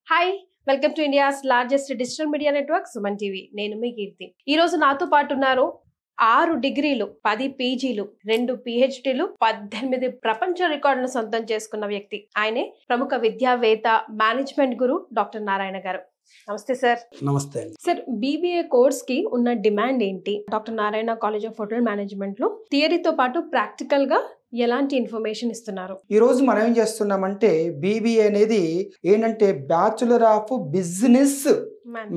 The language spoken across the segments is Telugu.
Hi welcome to India's largest digital media network Suman TV. నేను మీ కీర్తి. ఈ రోజు నాతో పాటు ఉన్నారు 6 డిగ్రీలు, 10 పీజీలు, 2 పిహెచ్డీలు, 18 ప్రపంచ రికార్డులను సొంతం చేసుకున్న వ్యక్తి. ఆయనే ప్రముఖ విద్యావేత్త, మేనేజ్మెంట్ గురు డాక్టర్ నారాయణ గారు. నమస్తే సార్. నమస్తే సార్, బీబీఏ కోర్స్ కి ఉన్న డిమాండ్ ఏంటి? Doctor Narayana college of hotel management లో థియరీతో పాటు ప్రాక్టికల్ గా ఎలాంటి ఇన్ఫర్మేషన్ ఇస్తున్నారు? ఈ రోజు మనం ఏం చేస్తున్నామంటే బీబీఏ అనేది ఏంటంటే బ్యాచులర్ ఆఫ్ బిజినెస్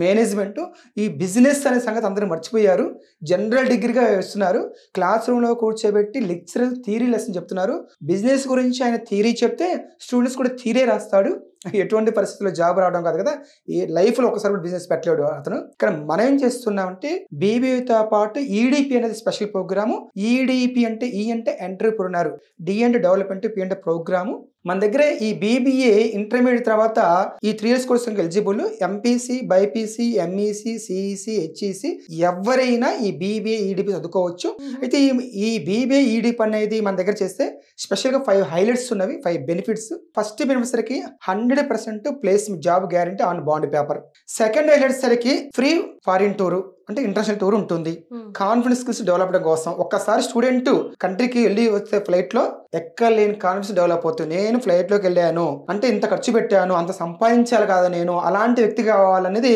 మేనేజ్మెంట్. ఈ బిజినెస్ అనే సంగతి అందరూ మర్చిపోయారు. జనరల్ డిగ్రీగా వేస్తున్నారు. క్లాస్ రూమ్ లో కూర్చోబెట్టి లెక్చరర్ థియరీ లెసన్ చెప్తున్నారు. బిజినెస్ గురించి ఆయన థియరీ చెప్తే స్టూడెంట్స్ కూడా థియరీ రాస్తాడు. ఎటువంటి పరిస్థితుల్లో జాబ్ రావడం కాదు కదా, ఈ లైఫ్ లో ఒకసారి కూడా బిజినెస్ పెట్టలేడు అతను. ఇక్కడ మనం ఏం చేస్తున్నామంటే బీబీఏతో పాటు ఈడిపి అనేది స్పెషల్ ప్రోగ్రాము. ఈడిపి అంటే ఈ అంటే ఎంటర్ప్రెన్యూర్, డి అంటే డెవలప్మెంట్, పి అంటే ప్రోగ్రాము. మన దగ్గర ఈ బీబీఏ ఇంటర్మీడియట్ తర్వాత ఈ 3 years course eligible. MPC, BiPC, MEC, CEC, HEC ఎవరైనా ఈ బీబీఏ ఈడిపి చదువుకోవచ్చు. అయితే ఈ బీబీఏ ఈడిపి అనేది మన దగ్గర చేస్తే స్పెషల్ గా 5 హైలైట్స్ ఉన్నవి, 5 బెనిఫిట్స్. ఫస్ట్ బెనిఫిట్ సరికి 100% place job guarantee on bond paper. Second highlight సరికి ఫ్రీ ఫారిన్ టూర్ అంటే ఇంటర్నేషనల్ టూర్ ఉంటుంది. కాన్ఫిడెన్స్ స్కిల్స్ డెవలప్ కోసం ఒక్కసారి స్టూడెంట్ కంట్రీకి వెళ్ళి వస్తే ఫ్లైట్ లో ఎక్కలేని కాన్ఫిడెన్స్ డెవలప్ అవుతుంది. నేను ఫ్లైట్ లోకి వెళ్ళాను అంటే ఇంత ఖర్చు పెట్టాను, అంత సంపాదించాలి కదా, నేను అలాంటి వ్యక్తి కావాలనేది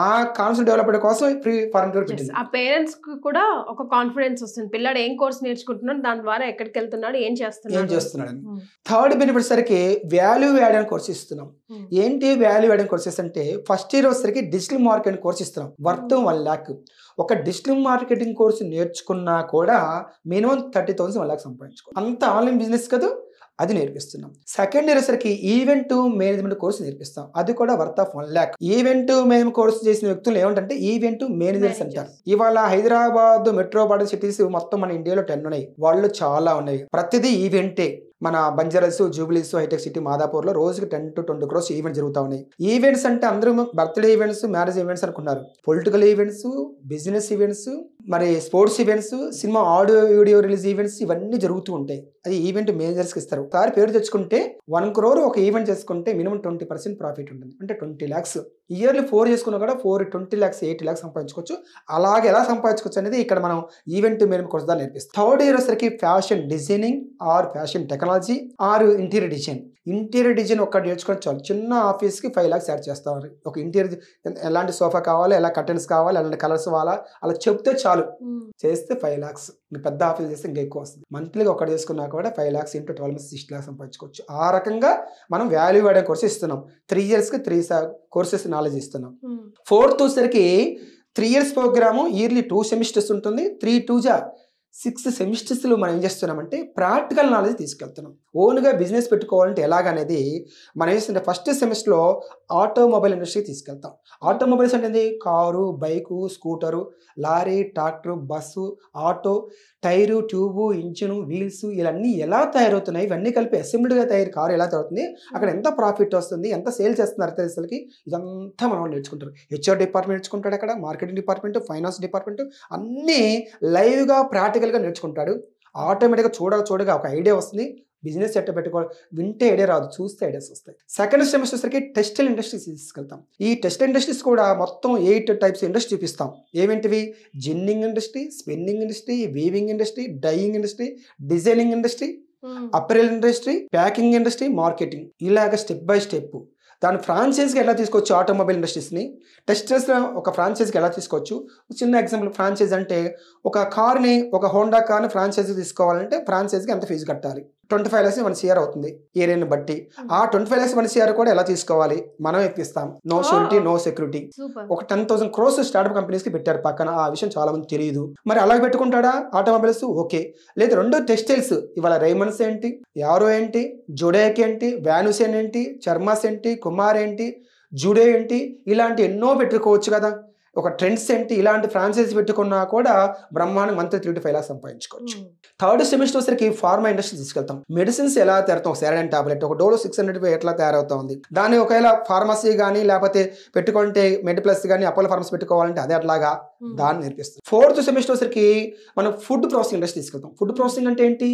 ఆ కాన్ఫిడెన్స్ డెవలప్ కోసం ఫ్రీ ఫారిన్ టూర్ పెట్టింది. ఆ పేరెంట్స్ కి కూడా ఒక కాన్ఫిడెన్స్ వస్తుంది, పిల్లాడు ఏం కోర్స్ నేర్చుకుంటున్నాడు, దాని ద్వారా ఎక్కడికి వెళ్తున్నాడు, ఏం చేస్తున్నాడు. థర్డ్ బెనిఫిట్ సరికి వాల్యూ యాడ్ అని కోర్స్ ఇస్తున్నాం. ఏంటి వాల్యూ యాడ్ కోర్సెస్ అంటే ఫస్ట్ ఇయర్ వచ్చేసరికి డిజిటల్ మార్కెటింగ్ కోర్స్ ఇస్తున్నాం. Worth 1 lakh. ఒక డిజిటల్ మార్కెటింగ్ కోర్సు నేర్చుకున్నా కూడా మినిమం 30,000 1 lakh సంపాదించుకో. అంత ఆన్లైన్ బిజినెస్ కదా, అది నేర్పిస్తున్నాం. సెకండ్ ఇయర్ సరికి ఈవెంట్ మేనేజ్మెంట్ కోర్సు నేర్పిస్తాం. అది కూడా worth of 1 lakh. Event management course చేసిన వ్యక్తులు ఏమంటే ఈవెంట్ మేనేజర్స్ అంటారు. ఇవాళ హైదరాబాద్ మెట్రోపాలిటన్ సిటీస్ మొత్తం మన ఇండియాలో 10 ఉన్నాయి. వాళ్ళు చాలా ఉన్నాయి. ప్రతిదీ ఈవెంటే. మన బంజారాస్, జూబ్లీస్, హైటెక్ సిటీ, మాదాపూర్ లో రోజుకి 10 to 20 crores ఈవెంట్స్ జరుగుతూ ఉన్నాయి. ఈవెంట్స్ అంటే అందరూ బర్త్డే ఈవెంట్స్, మ్యారేజ్ ఈవెంట్స్ అనుకున్నారు. పొలిటికల్ ఈవెంట్స్, బిజినెస్ ఈవెంట్స్, మరి sports events, cinema audio video release events ఇవన్నీ జరుగుతూ ఉంటాయి. అది ఈవెంట్ మేనేజర్స్ కి ఇస్తారు. ఒకసారి పేరు తెచ్చుకుంటే 1 crore ఒక ఈవెంట్ చేసుకుంటే మినిమం 20% ప్రాఫిట్ ఉంటుంది. అంటే 20 lakhs. ఇయర్లీ 4 చేసుకున్నా కూడా 20 lakhs 8 lakhs సంపాదించుకోవచ్చు. అలాగే ఎలా సంపాదించుకోవచ్చు అనేది ఇక్కడ మనం ఈవెంట్ మేనేజ్మెంట్ కోర్స్ ద్వారా నేర్పిస్తాం. థర్డ్ ఇయర్ వచ్చరికి fashion designing are fashion technology are interior design. Interior design ఒక్కటి నేర్చుకొని చాలు. చిన్న ఆఫీస్ కి 5 lakhs యాడ్ చేస్తారు. ఒక ఇంటీరియర్ ఎలాంటి సోఫా కావాలి, ఎలా కర్టెన్స్ కావాలి, ఎలాంటి కలర్స్ కావాలా అలా చెప్తే చాలు, చేస్తే 5 lakhs. పెద్ద ఆఫీస్ చేస్తే ఇంకా ఎక్కువ వస్తుంది. మంత్లీగా ఒకటి చేసుకున్నా కూడా 5 lakhs into 12 months 6 lakhs సంపాదించుకోవచ్చు. ఆ రకంగా మనం వాల్యూ యాడ్ కోర్స్ ఇస్తున్నాం. 3 years కి 3 కోర్సెస్ నాలెడ్జ్ ఇస్తున్నాం. ఫోర్త్ వచ్చేసరికి 3 years ప్రోగ్రాము. ఇయర్లీ 2 semesters ఉంటుంది. 3 2 6 semesters లో మనం ఏం చేస్తున్నామంటే ప్రాక్టికల్ నాలెడ్జ్ తీసుకెళ్తున్నాం. ఓన్గా బిజినెస్ పెట్టుకోవాలంటే ఎలాగనేది మనం ఏం చేస్తుంటే ఫస్ట్ సెమిస్టర్లో ఆటోమొబైల్ ఇండస్ట్రీకి తీసుకెళ్తాం. ఆటోమొబైల్స్ అంటే car, bike, scooter, lorry, tractor, bus, auto, tyre, tube, engine, wheels ఇవన్నీ ఎలా తయారవుతున్నాయి, ఇవన్నీ కలిపి అసెంబ్లీగా తయారు కారు ఎలా తయారవుతుంది, అక్కడ ఎంత ప్రాఫిట్ వస్తుంది, ఎంత సేల్ చేస్తున్నారు తెలిసరికి ఇదంతా మనం నేర్చుకుంటారు. హెచ్ఆర్ డిపార్ట్మెంట్ నేర్చుకుంటాడు, అక్కడ మార్కెటింగ్ డిపార్ట్మెంట్, ఫైనాన్స్ డిపార్ట్మెంట్ అన్నీ లైవ్గా ప్రాక్టికల్గా నేర్చుకుంటాడు. ఆటోమేటిక్గా చూడగా ఒక ఐడియా వస్తుంది. బిజినెస్ ఎట్ట పెట్టుకోవాలి, వింటే ఐడియా రాదు, చూస్తే ఐడియాస్ వస్తాయి. సెకండ్ సెమిస్టర్ సరికి టెక్స్టైల్ ఇండస్ట్రీస్ తీసుకెళ్తాం. ఈ టెక్స్టైల్ ఇండస్ట్రీస్ కూడా మొత్తం 8 types ఇండస్ట్రీ చూపిస్తాం. ఏమేంటివి? Ginning industry, spinning industry, weaving industry, dyeing industry, designing industry, apparel industry, packing industry, marketing. ఇలాగ స్టెప్ బై స్టెప్ దాని ఫ్రాంచైజ్కి ఎలా తీసుకోవచ్చు ఆటోమొబైల్ ఇండస్ట్రీస్ని, టెక్స్టైల్స్లో ఒక ఫ్రాంచైజ్కి ఎలా తీసుకోవచ్చు. చిన్న ఎగ్జాంపుల్, ఫ్రాంచైజ్ అంటే ఒక కార్ని, ఒక హోండా కార్ని ఫ్రాంచైజ్ తీసుకోవాలంటే ఫ్రాంచైజ్కి ఎంత ఫీజు కట్టాలి? 25 lakhs 1 CR అవుతుంది ఏరియాని బట్టి. ఆ 25 lakhs 1 CR కూడా ఎలా తీసుకోవాలి? మనం ఇప్పిస్తాం. No surety, no security. ఒక 10,000 crores స్టార్ట్అప్ కంపెనీస్ కి పెట్టారు పక్కన. ఆ విషయం చాలా మంది తెలియదు. మరి అలా పెట్టుకుంటాడా ఆటోమొబైల్స్? ఓకే. లేదు, 2 టెక్స్టైల్స్. ఇవాళ రైమండ్స్ ఏంటి, యారో ఏంటి, జోడేక్ ఏంటి, వ్యానుసెన్ ఏంటి, చర్మాస్ ఏంటి, కుమార్ ఏంటి, జుడే ఏంటి, ఇలాంటి ఎన్నో పెట్టుకోవచ్చు కదా. ఒక ట్రెండ్స్ ఏంటి, ఇలాంటి ఫ్రాంచైజ్ పెట్టుకున్నా కూడా బ్రహ్మాండం మంత్లీ 3 to 5 lakhs సంపాదించుకోవచ్చు. థర్డ్ సెమిస్టర్ వచ్చరికి ఫార్మా ఇండస్ట్రీ తీసుకెళ్తాం. మెడిసిన్స్ ఎలా తయారవుతాం, సెరడైన్ టాబ్లెట్ ఒక డోలో 600 ఎట్లా తయారవుతా ఉంది, దాన్ని ఒకవేళ ఫార్మసీ కానీ లేకపోతే పెట్టుకుంటే మెడిప్లస్ కానీ అపోలో ఫార్మసీ పెట్టుకోవాలంటే అదే అట్లాగా దాన్ని నేర్పిస్తాం. ఫోర్త్ సెమిస్టర్ వచ్చరికి మనం ఫుడ్ ప్రాసెసింగ్ ఇండస్ట్రీ తీసుకెళ్తాం. ఫుడ్ ప్రాసెసింగ్ అంటే ఏంటి?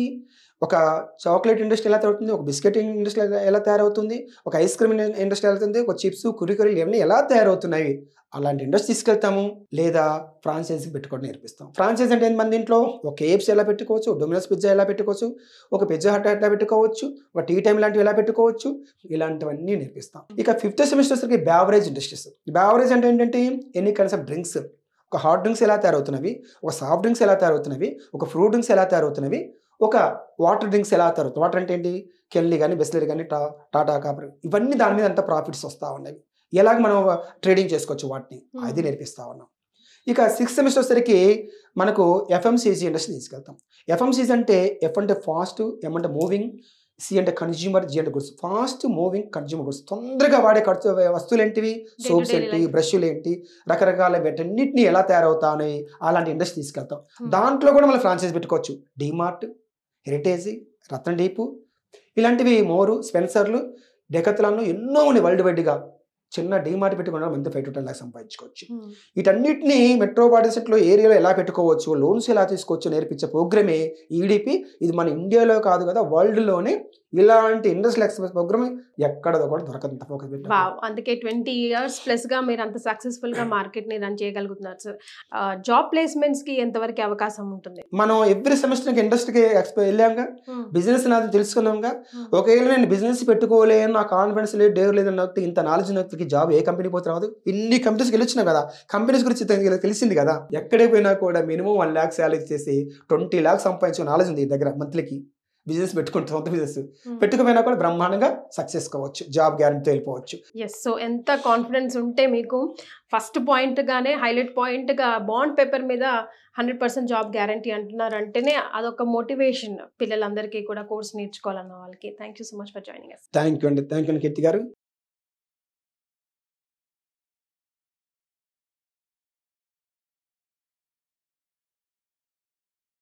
ఒక చాక్లెట్ ఇండస్ట్రీ ఎలా తయారవుతుంది, ఒక బిస్కెట్ ఇండస్ట్రీ ఎలా తయారవుతుంది, ఒక ఐస్ క్రీమ్ ఇండస్ట్రీ ఎలా అవుతుంది, ఒక చిప్స్ కురికురీలు ఇవన్నీ ఎలా తయారవుతున్నాయి, అలాంటి ఇండస్ట్రీ తీసుకెళ్తాము. లేదా ఫ్రాంచైజీ పెట్టుకోవడం నేర్పిస్తాం. ఫ్రాంచైజీ అంటే మన దీంట్లో ఒక కేఎఫ్సీ ఎలా పెట్టుకోవచ్చు, డొమినోస్ పిజ్జా ఎలా పెట్టుకోవచ్చు, ఒక పిజ్జా హట్ ఎలా పెట్టుకోవచ్చు, ఒక టీ టైమ్ లాంటివి ఎలా పెట్టుకోవచ్చు, ఇలాంటివన్నీ నేర్పిస్తాం. ఇక 5th సెమిస్టర్ సరికి బ్యావరేజ్ ఇండస్ట్రీస్. బ్యావరేజ్ అంటే ఏంటంటే ఎనీ కైండ్స్ ఆఫ్ డ్రింక్స్, ఒక హాట్ డ్రింక్స్ ఎలా తయారవుతున్నవి, ఒక సాఫ్ట్ డ్రింక్స్ ఎలా తయారవుతున్నవి, ఒక ఫ్రూట్ డ్రింక్స్ ఎలా తయారవుతున్నవి, ఒక వాటర్ డ్రింక్స్ ఎలా తయారవుతుంది. వాటర్ అంటే ఏంటి, కెన్లీ కానీ బెస్లరీ కానీ టాటా కాపర్, ఇవన్నీ దాని మీద అంత ప్రాఫిట్స్ వస్తూ ఉన్నాయి. ఎలాగ మనం ట్రేడింగ్ చేసుకోవచ్చు వాటిని, అది నేర్పిస్తూ ఉన్నాం. ఇక 6th సెమిస్టర్ సరికి మనకు ఎఫ్ఎంసీజీ ఇండస్ట్రీ తీసుకెళ్తాం. ఎఫ్ఎంసీజీ అంటే ఎఫ్ అంటే ఫాస్ట్, ఎం అంటే మూవింగ్, సి అంటే కన్జ్యూమర్, జీ అంటే goods. Fast moving consumer goods, తొందరగా వాడే వస్తువులు ఏంటివి, సోప్స్ ఏంటి, బ్రష్లు ఏంటి, రకరకాల వీటన్నిటిని ఎలా తయారవుతాయి, అలాంటి ఇండస్ట్రీ తీసుకెళ్తాం. దాంట్లో కూడా మనం ఫ్రాంచైజ్ పెట్టుకోవచ్చు. డిమార్ట్, హెరిటేజ్, రత్న డీపు, ఇలాంటివి మోరు, స్పెన్సర్లు, డెకత్లాన్లు ఎన్నో ఉన్నాయి వరల్డ్ వైడ్గా. చిన్న డిమార్ట్ పెట్టుకున్న మంత్ 5 to 10 lakhs సంపాదించుకోవచ్చు. వీటన్నిటిని మెట్రోపాలిటన్స్లో ఏరియాలో ఎలా పెట్టుకోవచ్చు, లోన్స్ ఎలా తీసుకోవచ్చు నేర్పించే ప్రోగ్రామే ఈడిపి. ఇది మన ఇండియాలో కాదు కదా, వరల్డ్లోనే ఇలాంటి ఇండస్ట్రియల్ ఎక్స్పీరియన్స్ ప్రోగ్రామ్ ఎక్కడదో కూడా దొరకదు. ఫోకస్ పెట్టి అందుకే 20 years ప్లస్ గా మీరు అంత సక్సెస్ఫుల్ గా మార్కెట్ ని రన్ చేయగలుగుతున్నారు సార్. జాబ్ ప్లేస్మెంట్స్ కి ఎంతవరకు అవకాశం ఉంటుంది? మనం ఎవ్రీ సెమిస్టర్ ఇండస్ట్రీకి వెళ్ళాంగా, బిజినెస్ నాది తెలుసుకున్నాంగా. ఒకవేళ నేను బిజినెస్ పెట్టుకోలేను, నా కాన్ఫిడెన్స్ లేదు, డేర్ లేదు అన్న ఇంత నాలెడ్జ్ వ్యక్తికి జాబ్ ఏ కంపెనీ పోతే రాదు. ఇన్ని కంపెనీస్కి వెళ్ళొచ్చినా కదా, కంపెనీస్ గురించి తెలిసింది కదా. ఎక్కడికి పోయినా కూడా మినిమం 1 lakh శాలరీ చేసి 20 lakhs సంపాదించే నాలెడ్జ్ ఉంది దగ్గర. మంత్లీకి బిజినెస్ పెట్టుకుంటే, సొంత బిజినెస్ పెట్టుకుపోయినా కూడా బ్రహ్మాండంగా సక్సెస్ కావచ్చు, జాబ్ గ్యారెంటీ వెళ్ళిపోవచ్చు. ఎస్, సో ఎంత కాన్ఫిడెన్స్ ఉంటే మీకు ఫస్ట్ పాయింట్ గానే హైలైట్ పాయింట్ గా బాండ్ పేపర్ మీద 100% జాబ్ గ్యారంటీ అంటున్నారు అంటేనే అదొక మోటివేషన్ పిల్లలందరికీ కూడా కోర్స్ నేర్చుకోవాలన్న వాళ్ళకి. Thank you so much for joining us. Thank you అండి, థ్యాంక్ యూ కీర్తి గారు.